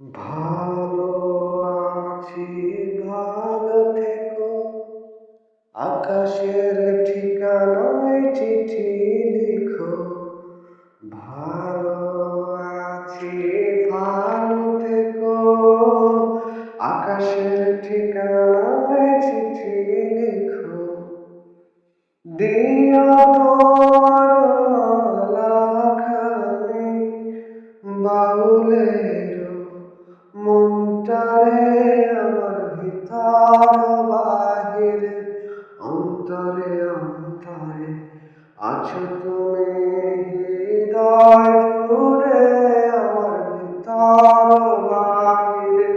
ভালো আছি, ভালো থেকো। আকাশের ঠিকানায় চিঠি লিখো। ভালো আছি, ভালো থেকো। আকাশের ঠিকানায় চিঠি লিখো। দিও তোমার মালাখানি বাউলের মনটারে আমার ভিতর বাহিরে অন্তরে অন্তরে আছো তুমি হৃদয় জুড়ে আমার ভিতর বাহিরে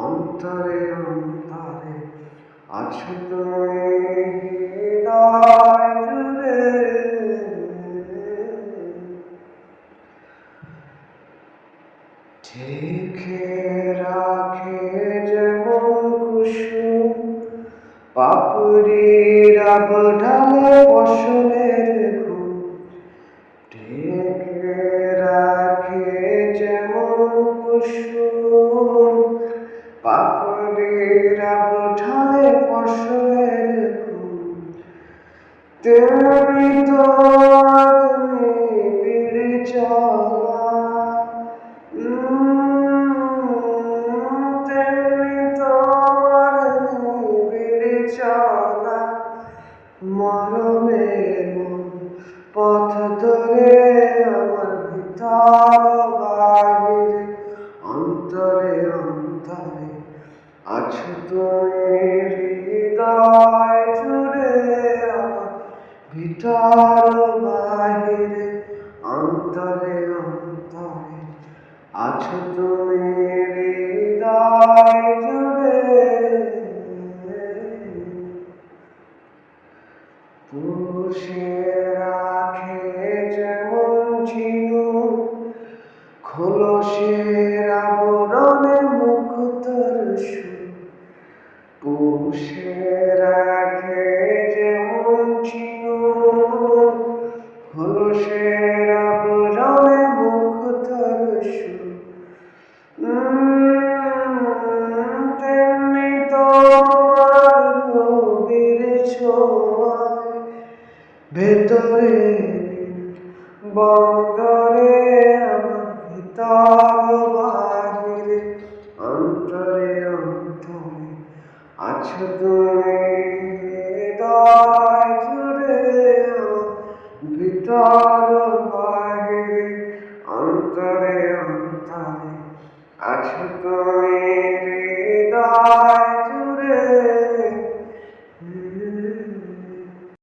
অন্তরে অন্তরে আছো তুমি হৃদয় জুড়ে। ঢেকে রাখে যেমন কুসুম পাপড়ির আবঢালে ফসলের ঘুম। ঢেকে রাখে যেমন কুসুম পাপড়ির আবঢালে ফসলের ঘুম। তেমনি তোমার নিবিড় চলা তেমনি তোমার নিবিড় চলা মরমের পথ ধরে আমার ভিতর বাহিরে অন্তরে অন্তরে আছো তুমি হৃদয় জুড়ে আমার ভিতর বাহিরে অন্তরে অন্তরে আছো তুমি হৃদয় জুড়ে। পুষে রাখে যেমন ঝিনুক খোলসের আবরণে মুক্তর সুর। পুষে রাখে যেমন ঝিনুক খোলসের আবরণে মুক্তর সুর। তেমনি তোমার গভীর ছোঁয়ায় ভেতরে বন্দরে আমার ভিতর বাহিরে অন্তরে অন্তরে আছো তুমি হৃদয় জুড়ে আমার ভিতর বাহিরে অন্তরে অন্তরে আছো তুমি হৃদয় জুড়ে।